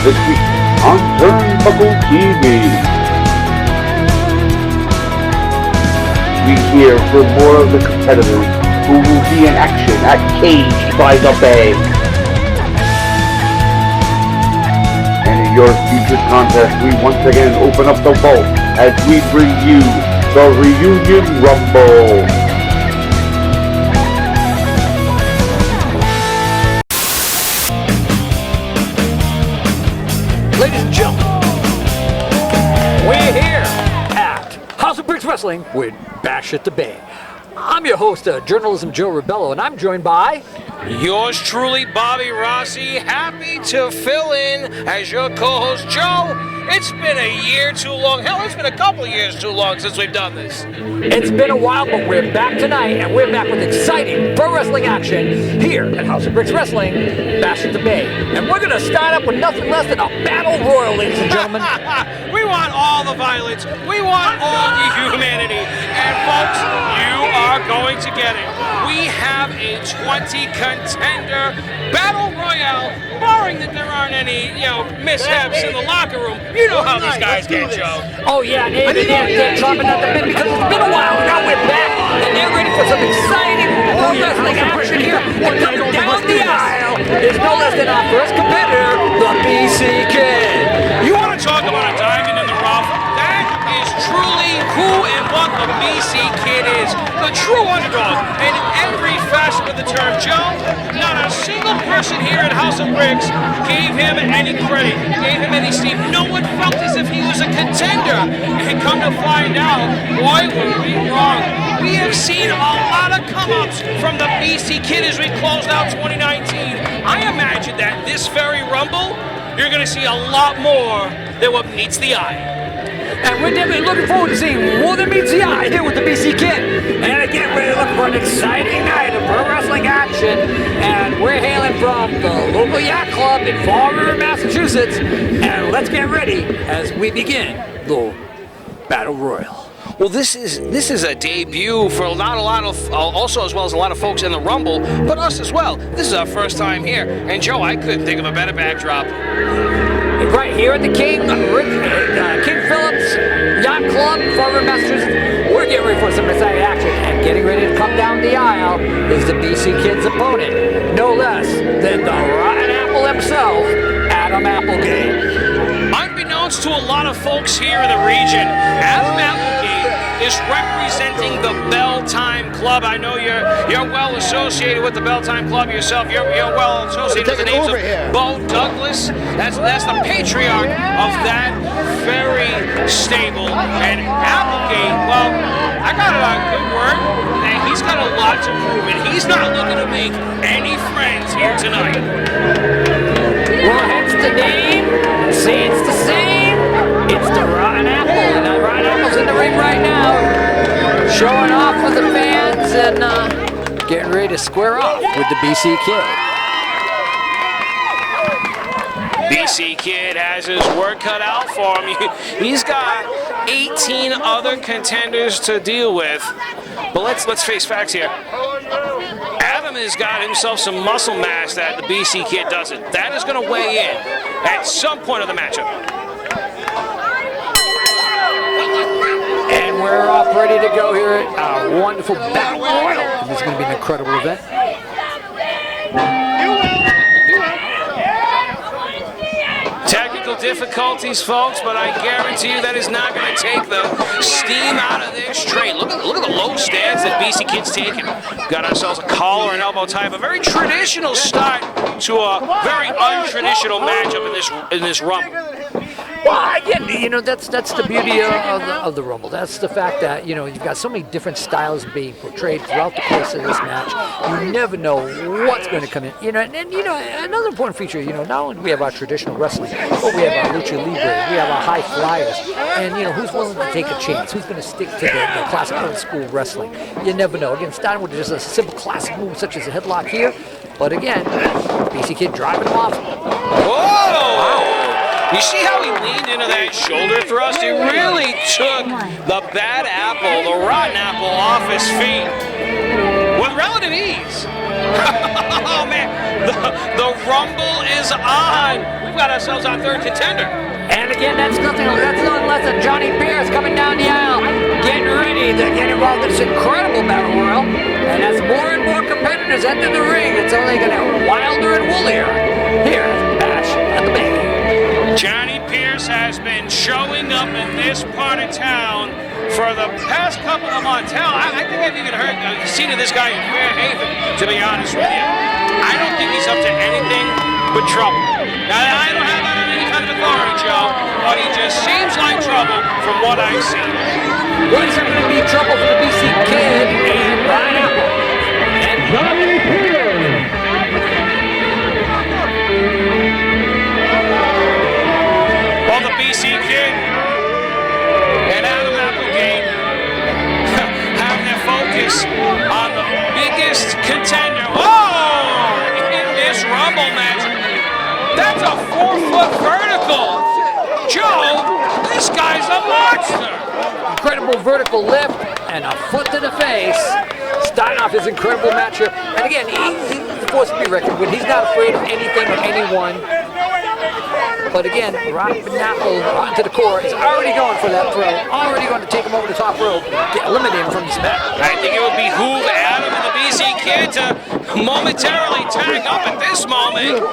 this week on Turnbuckle TV. We hear from more of the competitors who will be in action at Cage by the Bay. And in your future contest, we once again open up the vault as we bring you the Reunion Rumble. Ladies and gentlemen, we're here at House of Bricks Wrestling with Bash at the Bay. I'm your host, Journalism Joe Rebello, and I'm joined by... Yours truly, Bobby Rossi, happy to fill in as your co-host, Joe. It's been a year too long. Hell, it's been a couple of years too long since we've done this. It's been a while, but we're back tonight, and we're back with exciting pro wrestling action here at House of Bricks Wrestling, Bash at the Bay. And we're going to start up with nothing less than a battle royal, ladies and gentlemen. We want all the violence. We want all the humanity. And folks, you are going to get it. We have a 20-contender battle royale, barring that there aren't any, mishaps in the locker room. You know how these guys get, Joe. Oh, yeah, they're chomping at the bit because it's been a while. Now we're back, and they're ready for some exciting pro wrestling action here. And coming down the aisle is no less than our first competitor, the BC Kid. You want to talk about a diamond in the rough? That is truly who and what the BC Kid is. The true underdog in every facet of the term, Joe. Not a single person here at House of Bricks gave him any credit, gave him any steam. No one felt as if he was a contender. And come to find out, boy, were we wrong. We have seen a lot of come-ups from the BC Kid as we closed out 2019. I imagine that this very Rumble, you're going to see a lot more than what meets the eye. And we're definitely looking forward to seeing more than meets the eye here with the BC Kid. And again, we're looking for an exciting night of pro wrestling action. And we're hailing from the local Yacht Club in Fall River, Massachusetts. And let's get ready as we begin the Battle Royal. Well, this is a debut for not a lot of, also as well as a lot of folks in the Rumble, but us as well. This is our first time here. And Joe, I couldn't think of a better backdrop. Right here at the King Phillips Yacht Club, Fall River, Massachusetts, we're getting ready for some exciting action. And getting ready to come down the aisle is the BC Kid's opponent, no less than the Rotten Apple himself, Adam Applegate. Unbeknownst to a lot of folks here in the region, Adam Applegate is representing the Bell Time Club. I know you're well associated with the Bell Time Club yourself. You're well associated with the names of Bo Douglas. That's the patriarch of that very stable. And Applegate, well, I got a good word. And he's got a lot to prove, and he's not looking to make any friends here tonight. Well, hence the name. See, it's the same. It's the Rotten Apple. And the Rotten Apple's in the ring right now, showing off with the fans and getting ready to square off with the BC Kid. BC Kid has his work cut out for him. He's got 18 other contenders to deal with. But let's face facts here. Adam has got himself some muscle mass that the BC Kid doesn't. That is going to weigh in at some point of the matchup. And we're off ready to go here at our wonderful Battle Royal. And this is going to be an incredible event. Technical difficulties, folks, but I guarantee you that is not going to take the steam out of this train. Look at the low stance that BC Kid's taking. Got ourselves a collar and elbow tie. A very traditional start to a very untraditional matchup in this Rumble. Well, again, that's the beauty of the Rumble. That's the fact that, you've got so many different styles being portrayed throughout the course of this match. You never know what's going to come in. Another important feature, not only do we have our traditional wrestling, but we have our lucha libre, we have our high flyers, and, who's willing to take a chance? Who's going to stick to the classic old school wrestling? You never know. Again, starting with just a simple classic move such as a headlock here, but again, BC Kid driving him off. Whoa! Wow. You see how he leaned into that shoulder thrust? He really took the bad apple, the rotten apple, off his feet. With relative ease. Oh, man. The Rumble is on. We've got ourselves our third contender. And again, that's nothing less than Johnny Pierce coming down the aisle, getting ready to get involved in this incredible battle royal. And as more and more competitors enter the ring, it's only going to get wilder and woolier here at Bash at the Bay. Johnny Pierce has been showing up in this part of town for the past couple of months. Hell, I think I've even seen of this guy in Fairhaven, to be honest with you. I don't think he's up to anything but trouble. Now, I don't have that on any kind of authority, Joe, but he just seems like trouble from what I've seen. Well, it's going to be trouble for the BC Kid and Brian Apple. And Johnny Pierce. Well, the BC Kid and Adam Applegate have their focus on the biggest contender. Oh! In this Rumble match. That's a 4-foot vertical. Joe, this guy's a monster. Incredible vertical lift and a foot to the face. Starting off his incredible match here. And again, he's a force to be reckoned with. He's not afraid of anything or anyone. But again, Rock Apple onto the core is already going for that throw. Already going to take him over the top rope. Eliminate him from this match. I think it would behoove Adam and the BC Kid to momentarily tag up at this moment.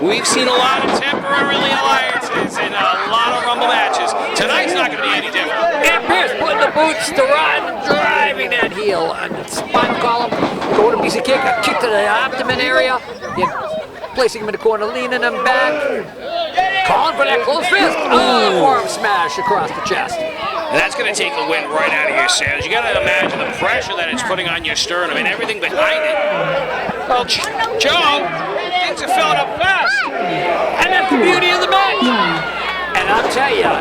We've seen a lot of temporary alliances in a lot of Rumble matches. Tonight's not going to be any different. And Pierce putting the boots to run, driving that heel and spinal column. Going to BC kick, a kick to the abdomen area. Again, placing him in the corner, leaning him back. Calling for that close fist. Oh, forearm smash across the chest. And that's going to take the wind right out of your sails. You got to imagine the pressure that it's putting on your sternum and everything behind it. Well, Joe, things are filling up fast. And that's the beauty of the match. And I'll tell you,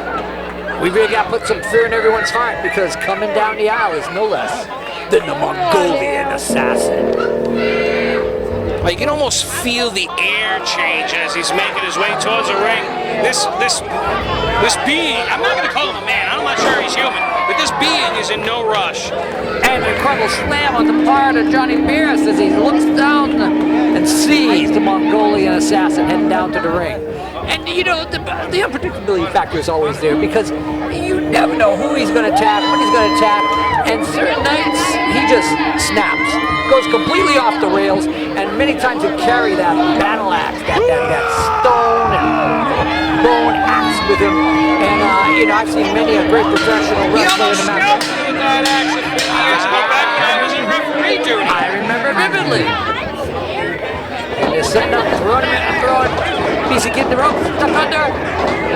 we really got to put some fear in everyone's heart because coming down the aisle is no less than the Mongolian Assassin. Well, you can almost feel the air change as he's making his way towards the ring. This being, I'm not going to call him a man. I'm not sure he's human, but this being is in no rush. And an incredible slam on the part of Johnny Pierce as he looks down and sees the Mongolian Assassin heading down to the ring. And you know, the unpredictability factor is always there because you never know who he's going to attack, when he's going to attack, and certain nights he just snaps, goes completely off the rails, and many times he'll carry that battle axe, that stone and bone axe with him. And you know, I've seen many a great professional wrestler in the match. With that axe a few years ago back when I was in referee duty. I remember vividly. And they're setting up, throwing him in, throwing. BC Kid in the rope, stuck under.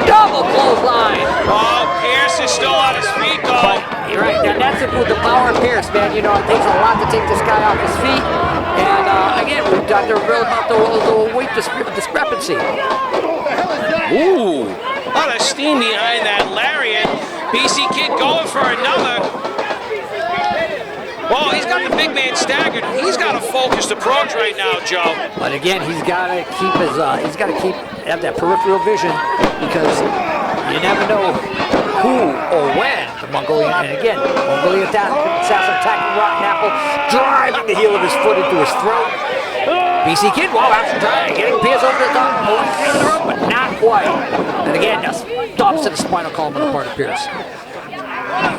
Double clothesline. Oh, Pierce is still on his feet, though. But you're right, and that's it with the power of Pierce, man. You know, it takes a lot to take this guy off his feet. And again, we've talked about the weight discrepancy. Ooh, a lot of steam behind that lariat. BC Kid going for another. Well, he's got the big man staggered. He's got a focused approach right now, Joe. But again, he's got to keep his, have that peripheral vision because you never know who or when the Mongolian, and again, Mongolian assassin attacking Rotten Apple, driving the heel of his foot into his throat. BC Kid, wow, action trying, getting Pierce over the top, over the rope, but not quite. And again, just stomps to the spinal column on the part of Pierce.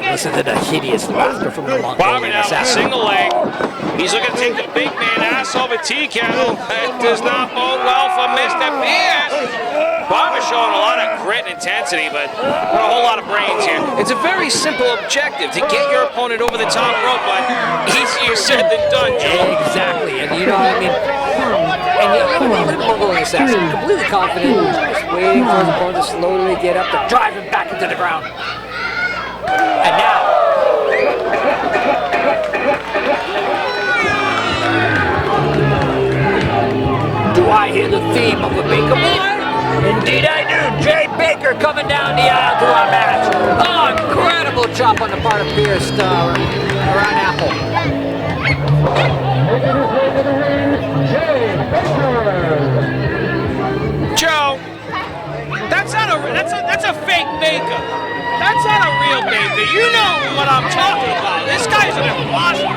Listen to the hideous laughter from the Mongolian assassin. Single leg. He's looking to take the big man ass over tea kettle. That does not bode well for Mr. Pierce. Bob is showing a lot of grit and intensity, but not a whole lot of brains here. It's a very simple objective to get your opponent over the top rope, but easier said than done, Joe. Exactly, and you know what I mean? And you look at the Mongolian assassin, completely confident, just waiting for his opponent to slowly get up to drive him back into the ground. And now, do I hear the theme of a Baker Boy? Indeed I do. Jay Baker coming down the aisle to our match. Oh, incredible chop on the part of Pierce around Apple. Joe, that's a fake Baker. That's not a real Baker. You know what I'm talking about. This guy's an imposter.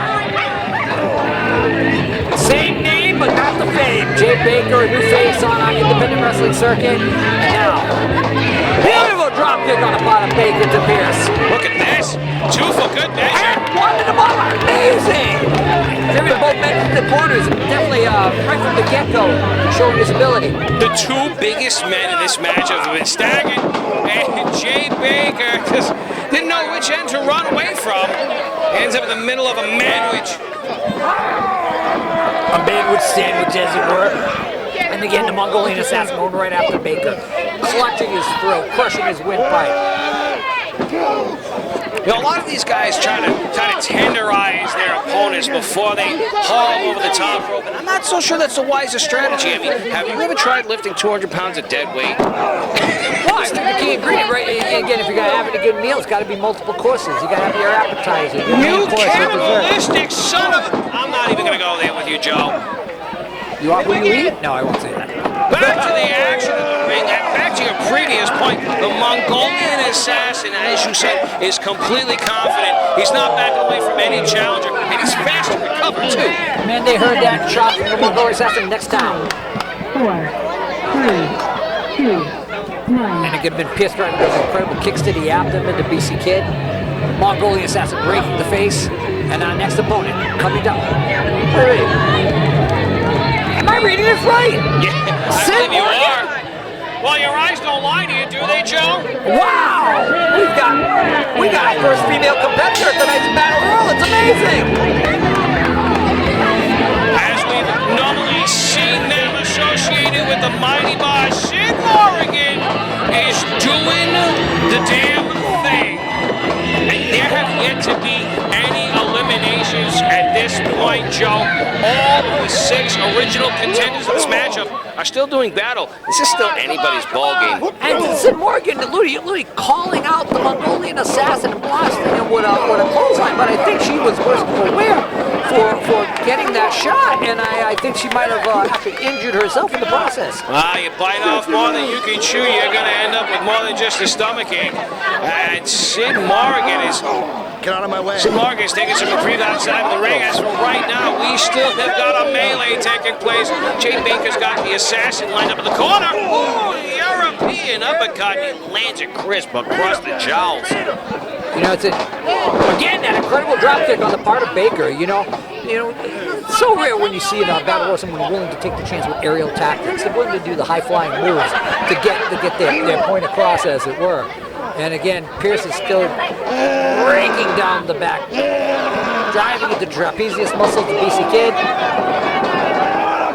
Jay Baker, a new face on our independent wrestling circuit. And now, beautiful drop kick on the part of Baker to Pierce. Look at this. 2 for good measure. And one to the ball. Amazing. Jimmy both men in the corners. Definitely right from the get-go, showing his ability. The 2 biggest men in this matchup have been staggered. And Jay Baker just didn't know which end to run away from. Ends up in the middle of a manwich. A manwich sandwich, as it were. And again, the Mongolian assassin going right after Baker, clutching his throat, crushing his windpipe. You know, a lot of these guys try to tenderize their opponents before they haul them over the top rope, and I'm not so sure that's the wisest strategy. I mean, have you ever tried lifting 200 pounds of dead weight? Why? The key ingredient, right? Again, if you're going to have a good meal, it's got to be multiple courses. You got to have your appetizer. Your You main course, your dessert. cannibalistic son of a... I'm not even going to go there with you, Joe. You are who you eat? No, I won't say that. Back to the action of the ring, and back to your previous point. The Mongolian assassin, as you said, is completely confident. He's not backing away from any challenger, and he's fast to recover, too. Man, they heard that shot from the Mongolian assassin next time. 4, 3, 2, 1. And again, been pierced right with those incredible kicks to the abdomen to BC Kid. Mongolian assassin breaking the face. And our next opponent coming down. Am I reading this right? Yeah, I believe you are. Well, your eyes don't lie to you, do they, Joe? Wow! We got our first female competitor at tonight's Battle Royal. It's amazing! As we've normally seen them associated with the mighty boss, Sid Morrigan is doing the damn thing. And there have yet to be any eliminations at this point, Joe. All of the 6 original contenders of this matchup are still doing battle. This is still anybody's ball game. And Sid Morgan, literally calling out the Mongolian assassin and blasting him with a clothesline, but I think she was aware for getting that shot, and I think she might have actually injured herself in the process. You bite off more than you can chew, you're going to end up with more than just a stomachache. And Sid Morgan is... Get out of my way. Sid Morgan is taking some reprieve outside of the ring. As for right now, we still have got a melee taking place. Jay Baker's got the assassin lined up in the corner. Ooh, European uppercut. He lands it crisp across the jowls. You know, again, that incredible drop kick on the part of Baker. You know, it's so rare when you see in a battle royal someone willing to take the chance with aerial tactics. They're willing to do the high-flying moves to get their point across, as it were. And again, Pierce is still breaking down the back, driving into the trapezius muscle to BC Kid.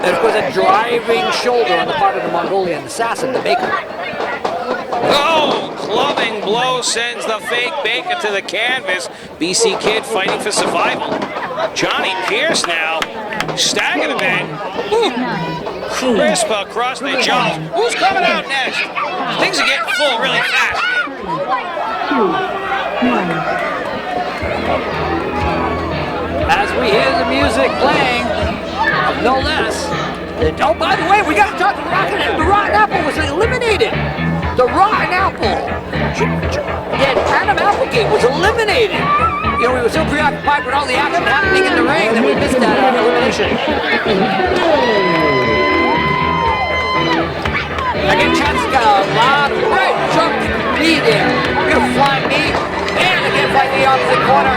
And of course, a driving shoulder on the part of the Mongolian assassin, the Baker. Oh, clubbing blow sends the fake Baker to the canvas. BC Kid fighting for survival. Johnny Pierce now, staggered a bit. Ooh, crisp across the jaws. Who's coming out next? Things are getting full really fast. 2, 1. As we hear the music playing, no less. Oh, by the way, we got to talk to the Rotten Apple. The Rotten Apple was eliminated. The Rotten Apple. Adam Applegate was eliminated. You know, we were so preoccupied with all the action happening in the ring that we missed that elimination. Again, Chancellor's got a lot of great jump knee there. Good flying knee. And again, flying knee opposite corner.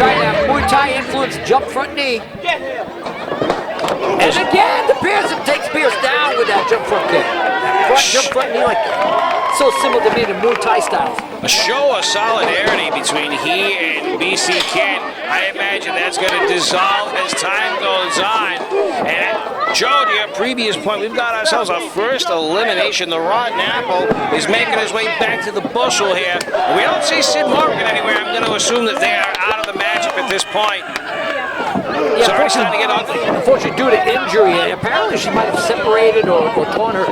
Trying that Muay Thai influence jump front knee. And again, the Pierce takes Pierce down with that jump front kick. Jump front knee like that. So similar to me to Muay Thai styles. A show of solidarity between he and BC Kid. I imagine that's going to dissolve as time goes on. And Joe, to your previous point, we've got ourselves our first elimination. The Rotten Apple is making his way back to the bushel here. We don't see Sid Morgan anywhere. I'm going to assume that they are out of the matchup at this point. Yeah, Sorry, it's time to get ugly. Unfortunately, due to injury, apparently she might have separated or torn her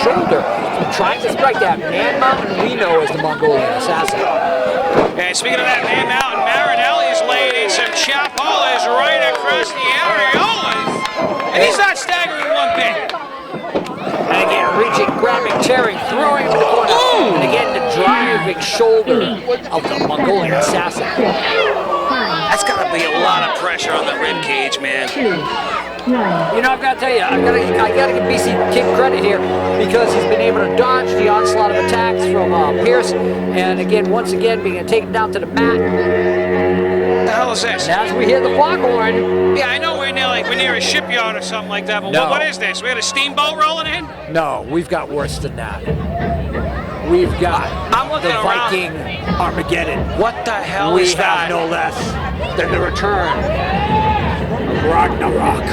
shoulder from trying to strike that Man Mountain we know as the Mongolian assassin. And speaking of that, Man Mountain, Marinelli's laid in some chapolas right across the areolas. And he's not staggering one bit. And again, reaching, grabbing, tearing, throwing him in the corner. Ooh. And again, the driving shoulder of the Mongolian assassin. That's got to be a lot of pressure on the rib cage, man. 2, 1. You know, I've got to tell you, I gotta give BC Kid credit here because he's been able to dodge the onslaught of attacks from Pierce, and again, once again, being taken down to the mat. What the hell is this? And as we hear the foghorn. Yeah, I know we're near a shipyard or something like that, but No. what is this? We had a steamboat rolling in? No, we've got worse than that. We've got I'm looking the around. Viking Armageddon. What the hell We is that? have no less than the return of Ragnarok.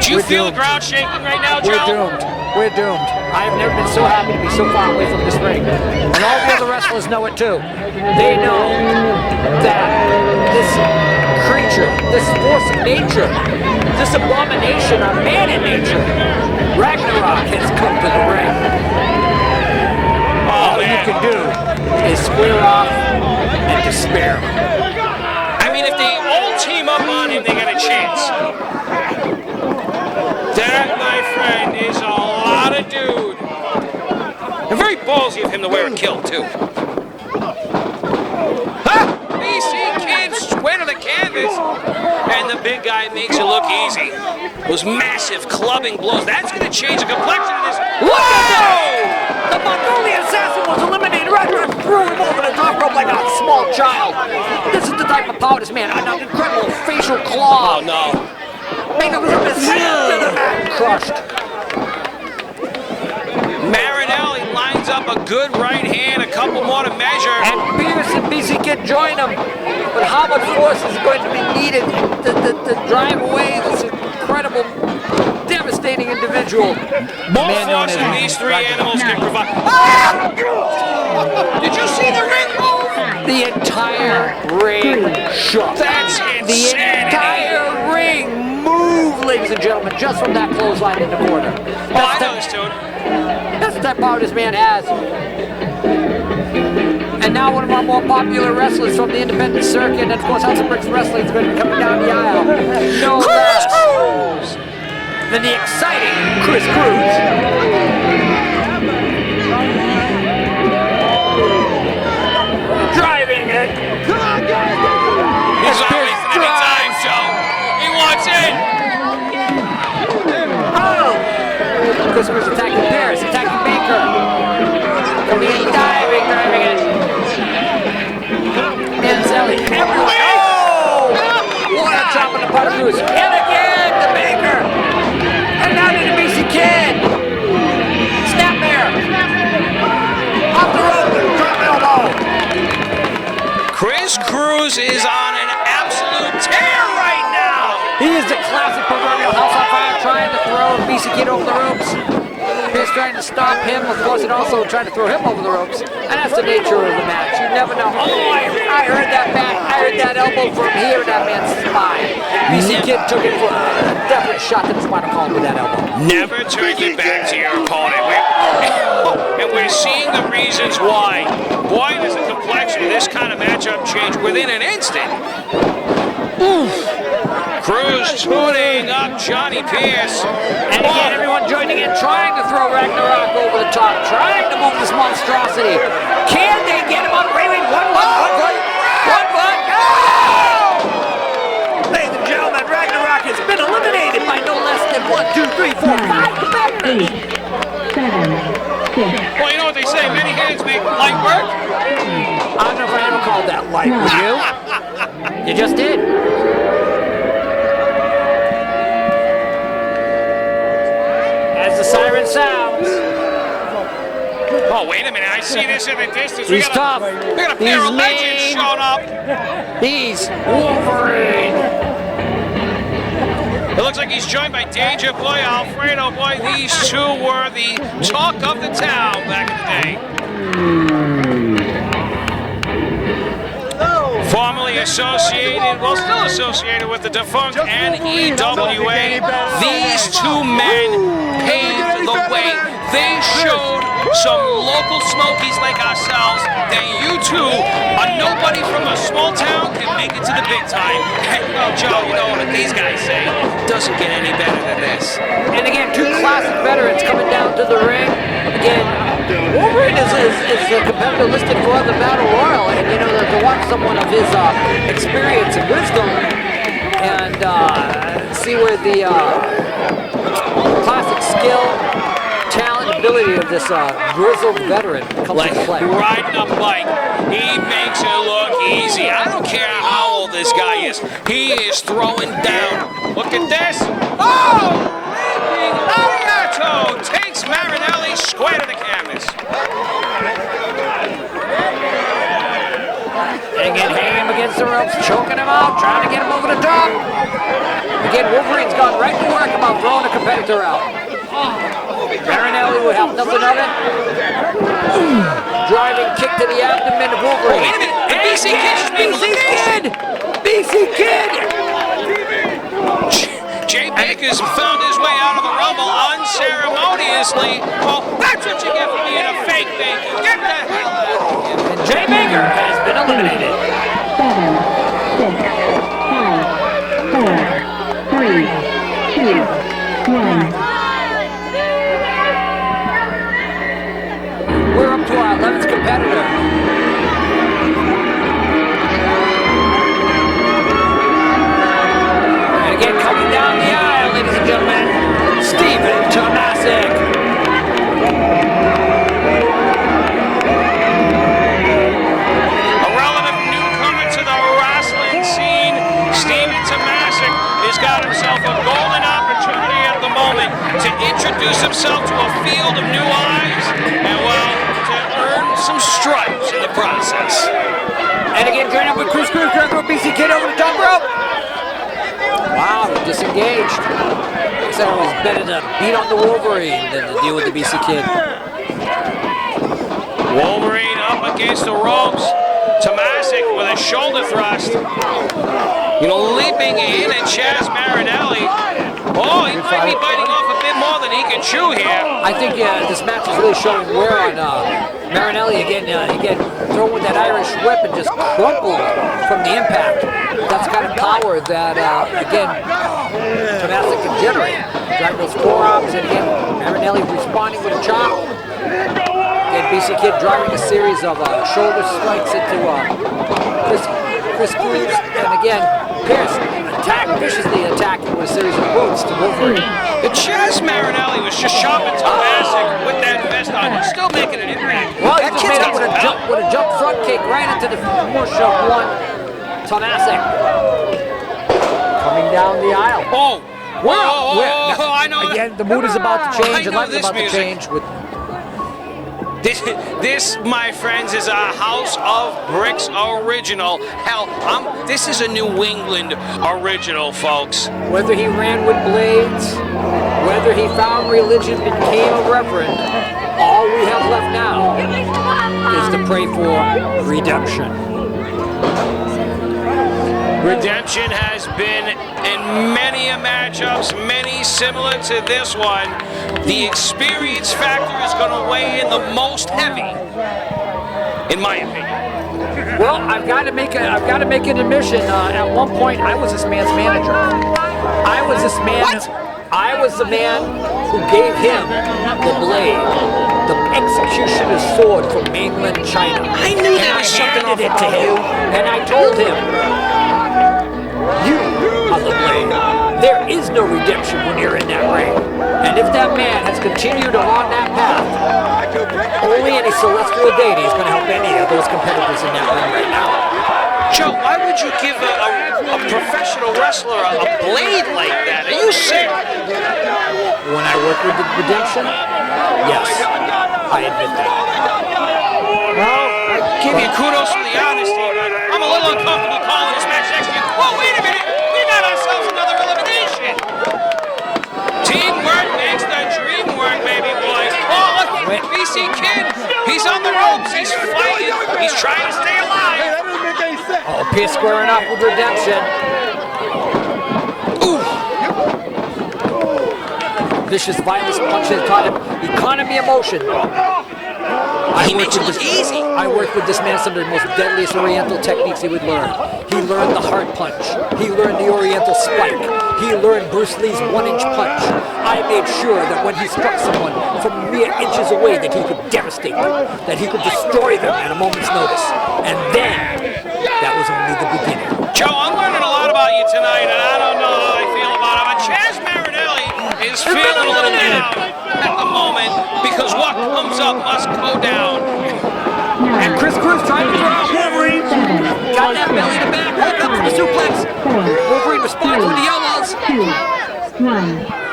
Do you We're feel the doomed. ground shaking right now, We're Joe? doomed. We're doomed. I have never been so happy to be so far away from this ring. And all the other wrestlers know it too. They know that this creature, this force of nature, this abomination of man in nature, Ragnarok has come to the ring. All you can do is square off and despair. I mean, if they all team up on him, they got a chance. That, my friend, is a lot of dude. And very ballsy of him to wear a kilt, too. Ha! BC Kid square to the canvas. And the big guy makes it look easy. Those massive clubbing blows. That's going to change the complexion of this. Whoa! The Mongolian assassin was eliminated. Ragnarok threw him over the top rope like a small child. This is the type of power this man had. An incredible facial claw. Oh, no. Made him his hand to the mat, crushed. Marinelli lines up a good right hand, a couple more to measure. And Pierce and BC Kid join him. But how much force is going to be needed to drive away this incredible, devastating individual? More Man known force as than these three animals can provide. Ah! Did you see the ring move? The entire ring shook. That's The insanity. entire ring moved, ladies and gentlemen, just from that clothesline in the corner. Oh, I That's know this tune. the type of power this man has. And now one of our more popular wrestlers from the independent circuit, and of course House of Bricks Wrestling is going to be coming down the aisle. No less than the exciting Chris Cruz. Driving it. He's not wasting any time, Joe. He wants in. Oh! Chris Cruz attacking Paris, attacking Baker. Coming in, driving it. Manzelli, everywhere. Oh! What a chop on the part of Cruz. And again, the Baker. And now to the BC Kid. Snap there. Off the rope, drop elbow. Chris Cruz is on an absolute tear right now. He is the classic proverbial house on fire, trying to throw BC Kid over the ropes. Pierce trying to stop him, of course, and also trying to throw him over the ropes. And that's the nature of the match. You never know. Oh, I heard that back. I heard that elbow from here in that man's spine. BC Kid took it for a definite shot to the spinal column with that elbow. Never turn your back to your opponent. And we're seeing the reasons why. Boy, does the complexion of this kind of matchup change within an instant. Cruz tuning up Johnny Pierce. And again, everyone joining in, trying to throw Ragnarok over the top, trying to move this monstrosity. Can they get him up? Wait, one foot. Oh! Ladies and gentlemen, Ragnarok has been eliminated by no less than 1, 2, 3, 4, 5 competitors. 7, 6. Well, you know what they say, many hands make light work. I don't know if I ever called that light, would you? You just did. As the siren sounds. Oh, wait a minute, I see this in the distance. He's tough. We got a pair He's of legends mean. showing up. He's Wolverine. It looks like he's joined by Danger Boy, Alfredo Boy. These two were the talk of the town back in the day. Formerly associated, well, still associated with the defunct NEWA. These two men paved the way. They showed some local smokies like ourselves that you two, a nobody from a small town, can make it to the big time. And well, Joe, you know what these guys say. Doesn't get any better than this. And again, two classic veterans coming down to the ring. Again, Wolverine is the competitor listed for the Battle Royal, and you know, to watch someone of his experience and wisdom and see where the classic skill, talent, ability of this grizzled veteran comes into play. Riding a bike, he makes it look easy. I don't care how old this guy is. He is throwing down. Look at this. Oh! Leaping Ariato takes Marinelli square to the canvas. And again, hanging him against the ropes, choking him out, trying to get him over the top. Again, Wolverine's gone right to work about throwing a competitor out. Marinelli will have nothing of it. Driving kick to the abdomen of Wolverine. Wait a minute, and BC Kid just made elimination. BC Kid! Jay Baker's found his way out of the Rumble unceremoniously. Well, that's what you get for being a fake Baker. Get the hell out of here. And Jay Baker has been eliminated. 7, 6, 5, 4, 3, 2, 1. We're up to our 11th competitor. And again, coming down the aisle, ladies and gentlemen, Stephen Tomasic. A relative newcomer to the wrestling scene, Stephen Tomasic has got himself a golden opportunity at the moment to introduce himself to a field of new eyes and, well, to earn some stripes in the process. And again, join up with Chris BC Kid over the top rope. Wow, he disengaged. He said it was better to beat on the Wolverine than to deal with the BC Kid. Wolverine up against the ropes. Tomasic with a shoulder thrust. You know, leaping in at Chaz Marinelli. Oh, he might be biting off a bit more than he can chew here. I think this match is really showing wear on Marinelli again. Again, throwing with that Irish whip and just crumpled from the impact. That's the kind of power that, again, Tomasic can generate. Driving those forearms, and again, Marinelli responding with a chop. Again, BC Kid driving a series of shoulder strikes into Chris Cruz, and again, Pierce viciously attacking with a series of boots to Wolverine. And Chaz Marinelli was just chopping Tomasic with that vest on. He's still making an impact. Well, he That just kid's made up got with some a jump front kick right into the push of one Tomasic. Coming down the aisle. Oh, whoa, I know. Again, the mood is about to change, I and know life is this about to music. change with. This, my friends, is a House of Bricks original. Hell, this is a New England original, folks. Whether he ran with blades, whether he found religion, became a reverend, all we have left now is to pray for redemption. Redemption has been in many a matchups, many similar to this one. The experience factor is going to weigh in the most heavy, in my opinion. Well, I've got to make an admission. At one point, I was this man's manager. I was the man who gave him the blade, the executioner's sword from mainland China. I knew there was something handed it off to about him, and I told him, "You are the blade. There is no redemption when you're in that ring." And if that man has continued along that path, only any celestial deity is going to help any of those competitors in that ring right now. Joe, why would you give a professional wrestler a blade like that? Are you sick? When I work with the redemption, yes, I admit that. Well, I give you kudos for the honesty, but I'm a little uncomfortable calling this match next to you. Whoa, wait a minute! We got ourselves another elimination! Teamwork makes the dream work, baby boys. Oh, look, BC Kid, he's on the ropes, he's fighting, he's trying to stay alive. Oh, Pierce squaring off with redemption. Ooh. Vicious violence punches taught him economy of motion. He makes it look easy. I worked with this man some of the most deadliest Oriental techniques he would learn. He learned the hard punch. He learned the Oriental spike. He learned Bruce Lee's 1-inch punch. I made sure that when he struck someone from mere inches away that he could devastate them, that he could destroy them at a moment's notice. And then, that was only the beginning. Joe, I'm learning a lot about you tonight, and I don't know how I feel about it, but up must go down. And Chris Cruz trying to throw. Wolverine got that belly to back. Hook up for the suplex. Wolverine responds with the yellows. 2, 1.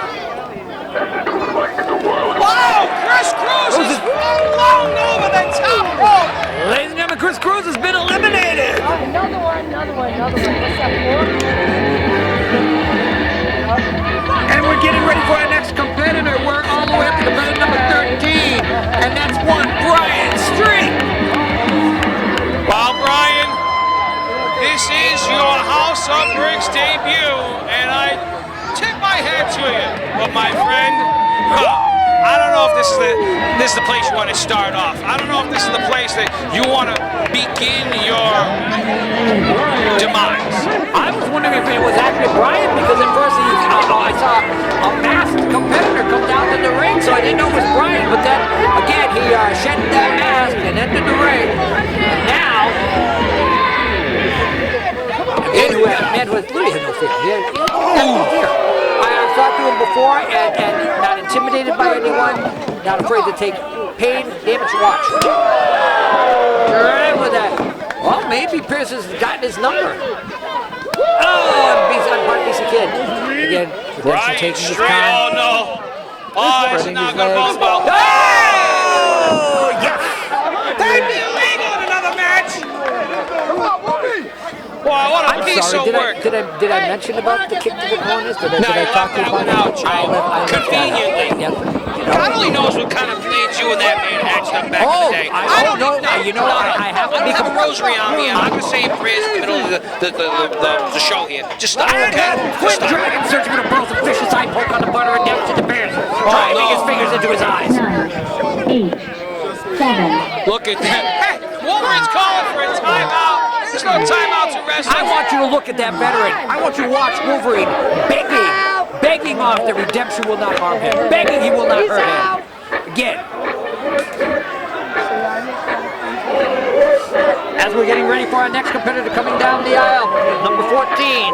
Wow, Chris Cruz is flown over the top rope. Ladies and gentlemen, Chris Cruz has been eliminated. Another one. What's that for? And we're getting ready for our next competitor. We're all the way up to competitor number 13. And that's one Brian Street. Well, Brian, this is your House of Bricks debut, and I tip my hat to you. But my friend, I don't know if this is the place you want to start off. I don't know if this is the place that you want to begin your demise. I was wondering if it was actually Brian because at first I saw a masked competitor come down to the ring, so I didn't know it was Brian. But then again, he shed that mask and entered the ring. And now, man who literally had no fear. He had no fear. I have talked to him before and not intimidated by anyone, not afraid to take pain, damage, watch. Right with that. Well, maybe Pierce has gotten his number. Oh, and BC Kid. Again, Right, taking his straight, time. oh no. Oh, it's not going to bode well. Oh, yes. That'd be illegal in another match. Wow, what a I'm piece sorry, of work. did I mention about the kick to the corners? Did No, I you talk left to you that about one out, Joe. Conveniently. God only knows what kind of plans you and that man hatched up back in the day. I don't know. You know, I have to I be have a rosary on me, and I'm going to say prayers in the middle of the show here. Just stop, okay? Quit dragon searching with a broken fish's eye poke on the butter and down to the bears. Driving his fingers into his eyes. 9, 8, 7. Look at that. Hey, Wolverine's calling for a timeout. There's no timeout to rest. I want you to look at that veteran. I want you to watch Wolverine begging off that redemption will not harm him. Begging he will not hurt him. Again. As we're getting ready for our next competitor coming down the aisle, number 14,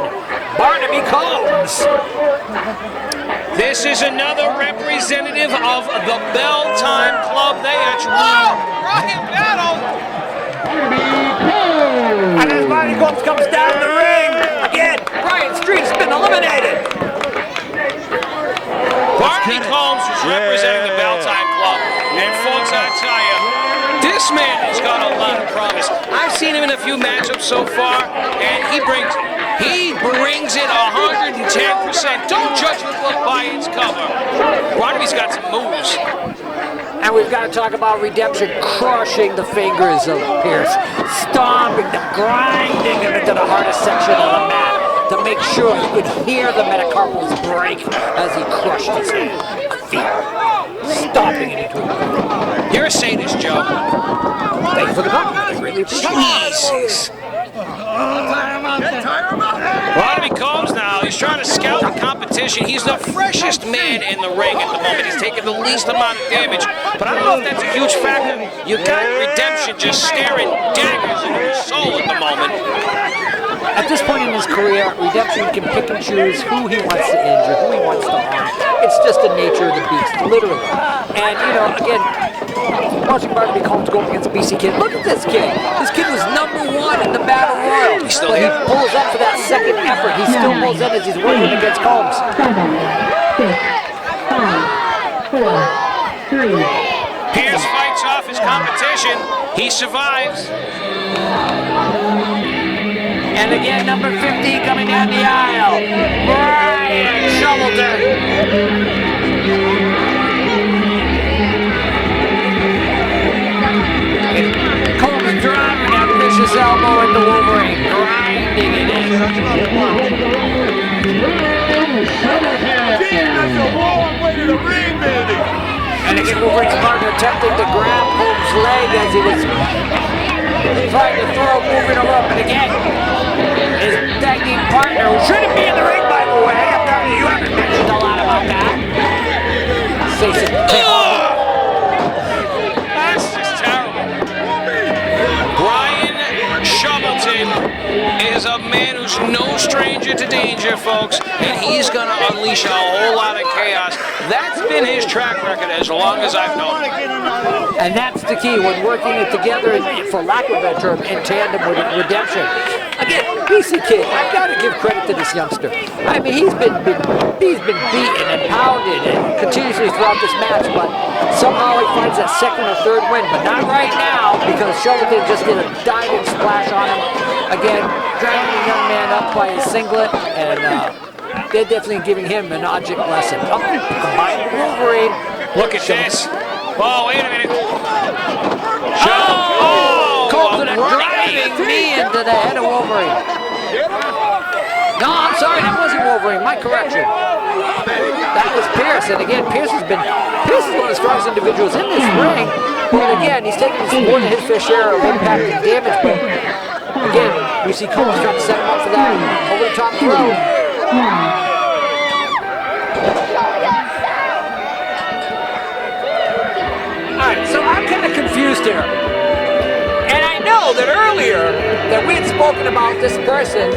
Barnaby Combs. This is another representative of the Bell Time Club. They are Ryan Battle. And as Barnaby Combs comes down the ring, again, Brian Street's been eliminated. Barnaby Combs is representing the Bell Time Club. And folks, I tell you, this man has got a lot of promise. I've seen him in a few matchups so far, and he brings it 110%. Don't judge the book by its cover. Barnaby's got some moves. And we've got to talk about redemption crushing the fingers of Pierce, stomping them, grinding them into the hardest section of the mat to make sure you could hear the metacarpals break as he crushed his feet, stomping it into him. You're a sadist, Joe. Thank you for the compliment. I really appreciate it. Jesus. Barnaby Combs now, he's trying to scout the competition. He's the freshest man in the ring at the moment. He's taking the least amount of damage. But I don't know if that's a huge factor. You got Redemption just staring daggers into his soul at the moment. At this point in his career, Redemption can pick and choose who he wants to injure, who he wants to harm. It's just the nature of the beast, literally. And, you know, again, watching Barnaby Combs go up against BC Kid, look at this kid. This kid was #1 in the Battle Royal. He's still but here. he pulls up for that second effort. He still pulls in as he's working against Combs. 7, 6, 5, 4, 3. Pierce fights off his competition. He survives. And again, number 50 coming down the aisle, Brian Shovelton. Coleman driving that vicious elbow into Wolverine, grinding it in. And again, Wolverine's partner attempting to grab Coleman's leg as he was trying to throw Wolverine up. And again, his tag team partner, who shouldn't be in the ring, by the way. You haven't mentioned a lot about that. That's just terrible. Brian Shovelton is a man who's no stranger to danger. danger, folks, and he's going to unleash a whole lot of chaos. That's been his track record as long as I've known him. And that's the key when working it together, for lack of a better term, in tandem with Redemption. Again, BC Kid, I've got to give credit to this youngster. I mean, he's been beaten and pounded and continuously throughout this match, but somehow he finds that second or third win. But not right now, because Shelton just did a diving splash on him. Again, dragging the young man up by his singlet, and they're definitely giving him an object lesson. Oh, combined with Wolverine. Look at this. Oh, wait a minute. Cold with a driving knee into the head of Wolverine. No, I'm sorry, that wasn't Wolverine. My correction. That was Pierce. And again, Pierce is one of the strongest individuals in this ring. But again, he's taking more than his fair share of impact and damage. But again, we see Combs trying to set him up for that over the top throw. Alright, so I'm kind of confused here. And I know that earlier that we had spoken about this person,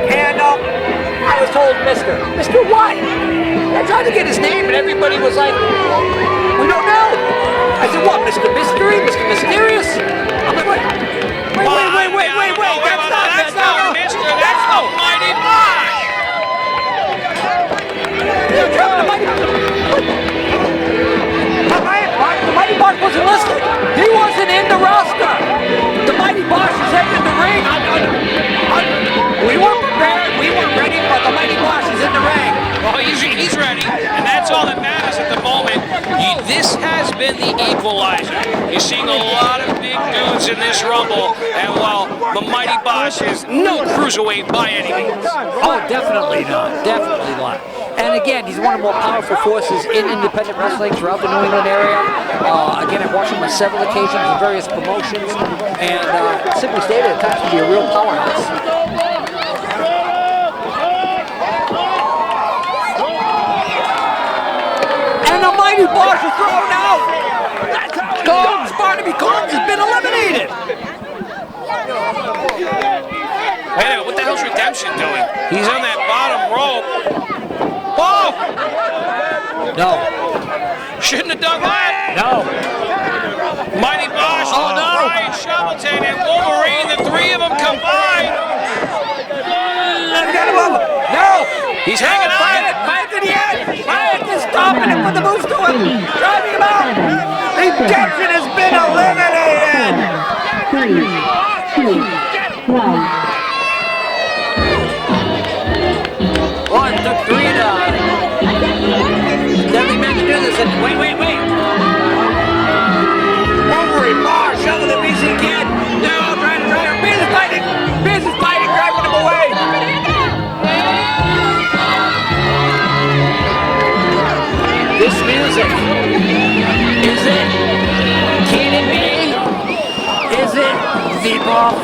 and I was told Mr. What? I tried to get his name, and everybody was like, we don't know. I said, what, Mr. Mystery? Mr. Mysterious? I'm like, wait, that's not Mr. That's the Mighty Bosh. The Mighty Bosh wasn't listed. He wasn't in the roster. The Mighty Bosh is in the ring. We weren't prepared. We weren't ready, but the Mighty Bosh is in the ring. Well, he's ready, and that's all that matters at the moment. This has been the equalizer. You're seeing a lot of big dudes in this Rumble, and while the Mighty Bosh is no cruiserweight by any means. Oh, definitely not. Definitely not. And again, he's one of the more powerful forces in independent wrestling throughout the New England area. Again, I've watched him on several occasions in various promotions, and simply stated, it has to be a real powerhouse. And the Mighty Bosh is thrown out! Combs, Barnaby Combs has been eliminated! Wait a minute, what the hell's Redemption doing? He's on that bottom rope. Whoa! No. Shouldn't have done that. No. Mighty Bosh, Brian Shelton, and Wolverine, the three of them combined. No! He's hanging on. Fight to the end! Fight is stopping him with the moves to him! Driving him out! Redemption has been eliminated! 3, 2, 1. Well, it took 3 to definitely meant to do this. And wait. Wolverine, Bosh, shovel the BC Kid. No, trying to. Biz is fighting, driving him away. This music, is it Keenan B? Is it Viboff?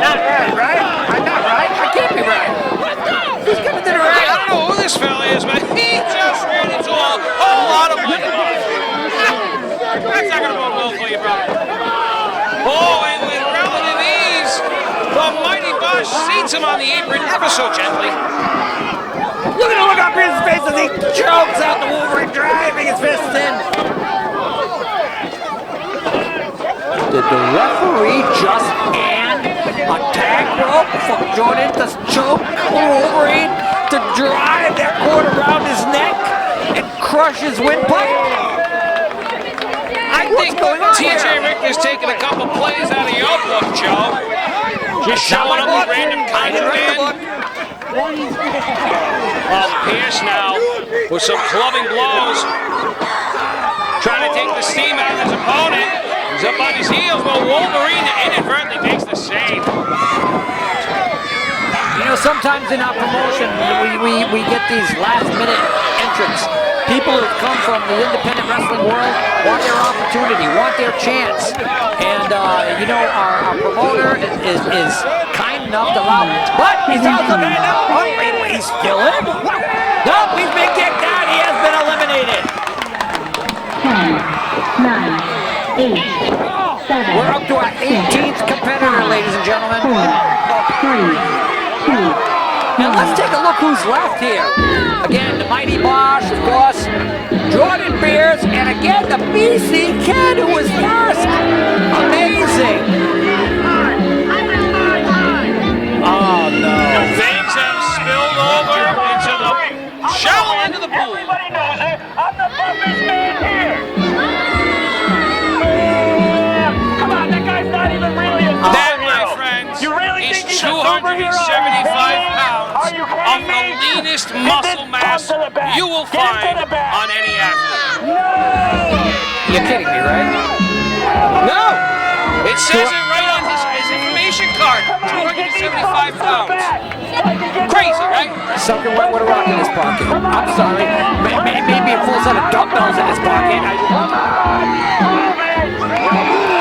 Not right? I'm not right? I can't be right. Who's coming to the right? I don't know who this fella is, but he just ran into a whole lot of Mighty Bosh. That's not going to go well for you, brother. Oh, and with relative ease, the Mighty Bosh seats him on the apron ever so gently. Look at the look on his face as he chokes out the Wolverine, driving his fists in. Did the referee just hand a tag rope from Jordan to choke Wolverine to drive that cord around his neck and crush his windpipe? I think TJ Richter's taking a couple plays out of your book, Joe. Just showing up with random kind of man. Well, Pierce now with some clubbing blows, trying to take the steam out of his opponent. He's up on his heels, but Wolverine inadvertently makes the save. You know, sometimes in our promotion, we get these last-minute entrants. People who come from the independent wrestling world want their opportunity, want their chance. And, you know, our promoter is kind enough to allow it. But he's also kind enough. Oh, he's still in. Nope, he's been kicked out. He has been eliminated. 10, 9, 8, 7. We're up to our 18th competitor, ladies and gentlemen. 4, 3, Now let's take a look who's left here. Again, the Mighty Bosch, of course, Jordan Beers, and again the BC Kid who was first. Amazing. Oh no. Things have spilled over into the shallow end of the pool. Everybody knows it. I'm the toughest man here. Come on, that guy's not even really a That, superhero. my friends, You really is think he's 275 a superhero? pounds Are you of kidding the me? leanest muscle mass Come to the back. you will Get to find the back. on any athlete. You're kidding me, right? No! It says it right on his information card. 275 pounds. Crazy, right? Soaking wet with a rock in his pocket. I'm sorry. Maybe a full set of dumbbells in his pocket.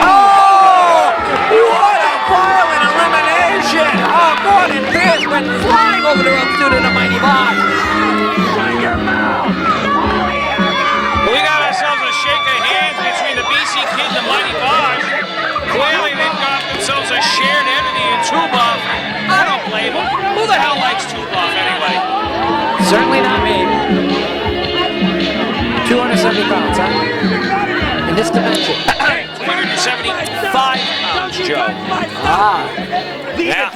Oh! What a violent elimination! Oh, Gordon Pierce went flying over the ropes due to the Mighty Bosch. We got ourselves a shake of hands between the BC Kid and the Mighty Bosch. Clearly they've got themselves a shared entity in Two Buff. I don't blame them. Who the hell likes Two Buff anyway? Certainly not me. 270 pounds, huh? In this dimension. 275 pounds, Joe. Ah. Yeah.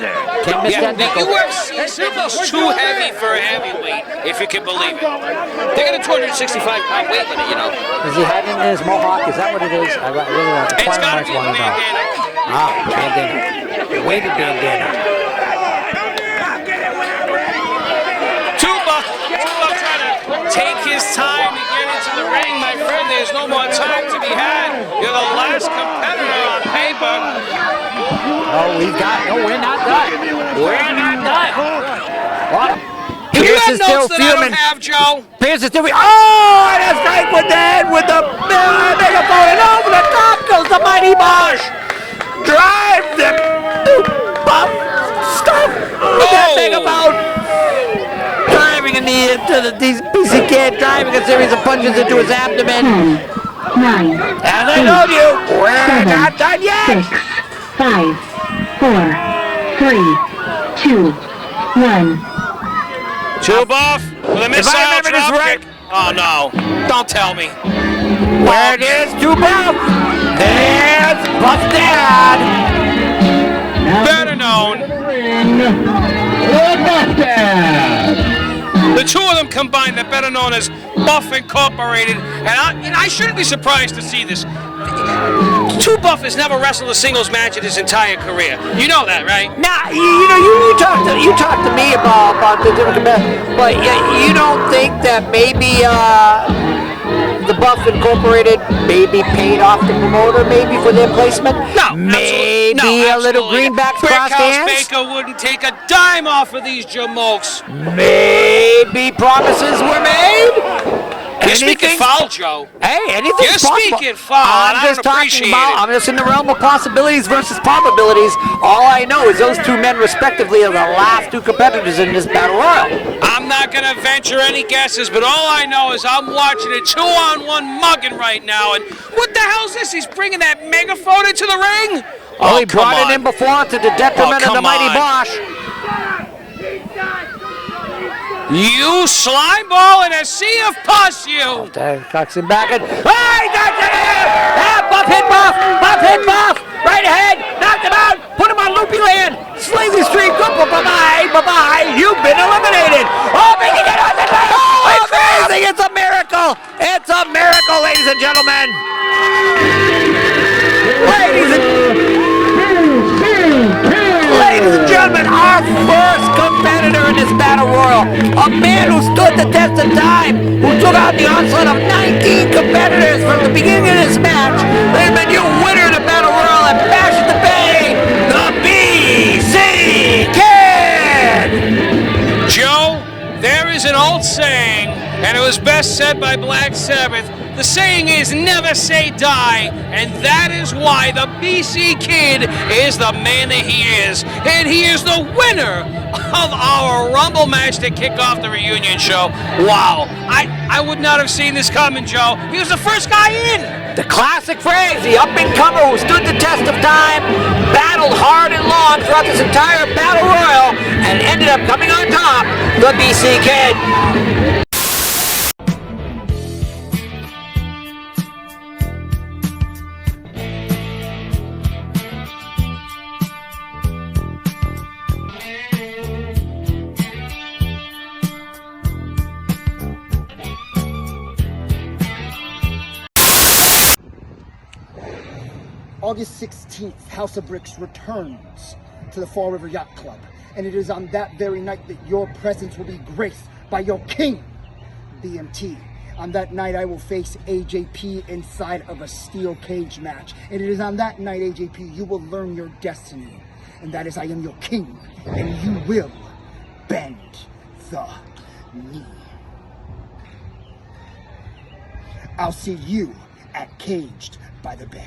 Can't miss Yeah, that the nickel. UFC said he's too heavy for a heavyweight, if you can believe it. They got a 265-pound weight limit, you know. Is he hiding in his mohawk? Is that what it is? I really want to It's got to be the bandana. Ah, bandana. Weighted bandana. Two Buff trying to take his time to get into the ring, my friend. There's no more time to be had. You're the last competitor on paper. Oh, we've got. No, we're not done. We're not done. What? You Pierce got is still notes that I fuming. don't have, Joe. Pierce is still. Oh, and a strike with the head with the megaphone, and over the top goes the Mighty Bosch. Drive the buff stuff with that megaphone. Driving in the into the BC Kid, driving a series of punches into his abdomen. 9, As I told you, we're not done yet. 6, 5, 4, 3, 2, 1. Two Buff with a missile remember this drop right- kick. Oh no! Don't tell me. Where it is to Buff? There's Buff Dad. Better known. The two of them combined, they're better known as Buff Incorporated, and I shouldn't be surprised to see this. Two Buff has never wrestled a singles match in his entire career. You know that, right? Now, you talk to me about the different competitors, but you don't think that maybe the Buff Incorporated maybe paid off the promoter maybe for their placement? No, Maybe a little greenbacks crossed hands? Baker wouldn't take a dime off of these jamokes. Maybe promises were made? You're speaking foul, Joe. Hey, anything's You're possible. speaking foul, and I I'm just don't talking appreciate about, it. I'm just in the realm of possibilities versus probabilities. All I know is those two men respectively are the last two competitors in this battle royal. I'm not going to venture any guesses, but all I know is I'm watching a 2-on-1 mugging right now, and what the hell is this? He's bringing that megaphone into the ring? Oh, he brought it in before to the detriment of the Mighty Bosch. You slime ball in a sea of pus, you! There, cocks him back and hey, knocked him out! Ah, Buff hit Buff! Buff hit Buff! Right ahead! Knocked him out! Put him on loopy land! Slazy Street Couple, bye-bye! Bye-bye! You've been eliminated! Oh, Mickey, get on the line! Oh, amazing! It's a miracle! It's a miracle, ladies and gentlemen! Ladies and gentlemen, our first competitor in this battle royal, a man who stood the test of time, who took out the onslaught of 19 competitors from the beginning of this match. Ladies and gentlemen, your winner of the battle royal at Bash at the Bay, the BC Kid! Joe, there is an old saying, And it was best said by Black Sabbath. The saying is never say die, and that is why the BC Kid is the man that he is. And he is the winner of our Rumble match to kick off the reunion show. Wow, I would not have seen this coming, Joe. He was the first guy in. The classic phrase, the up-and-comer who stood the test of time, battled hard and long throughout this entire battle royal, and ended up coming on top, the BC Kid. August 16th, House of Bricks returns to the Fall River Yacht Club. And it is on that very night that your presence will be graced by your king, BMT. On that night, I will face AJP inside of a steel cage match. And it is on that night, AJP, you will learn your destiny. And that is, I am your king, and you will bend the knee. I'll see you at Caged by the Bay.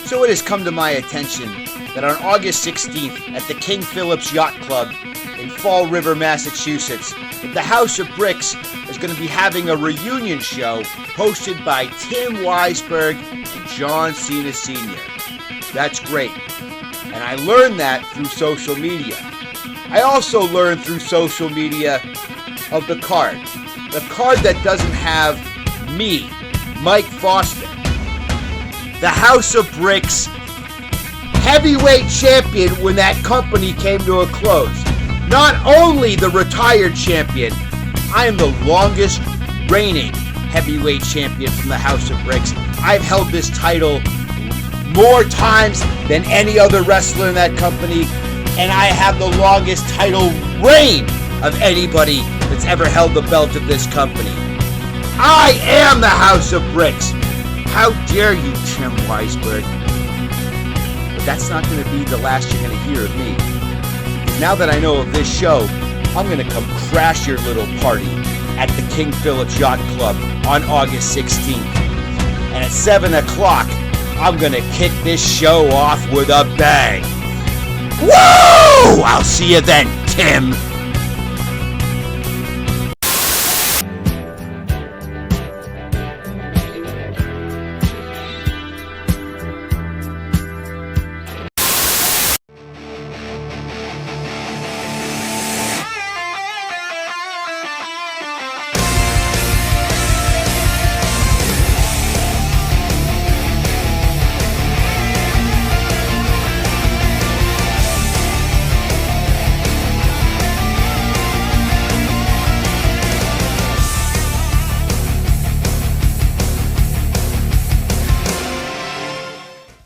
So it has come to my attention that on August 16th at the King Phillips Yacht Club in Fall River, Massachusetts, that the House of Bricks is going to be having a reunion show hosted by Tim Weisberg and John Cena Sr. That's great. And I learned that through social media. I also learned through social media of the card that doesn't have me, Mike Foster, the House of Bricks heavyweight champion when that company came to a close. Not only the retired champion, I am the longest reigning heavyweight champion from the House of Bricks. I've held this title more times than any other wrestler in that company, and I have the longest title reign of anybody that's ever held the belt of this company. I am the House of Bricks. How dare you, Tim Weisberg? But that's not going to be the last you're going to hear of me. Now that I know of this show, I'm going to come crash your little party at the King Phillips Yacht Club on August 16th. And at 7 o'clock, I'm going to kick this show off with a bang. Woo! I'll see you then, Tim.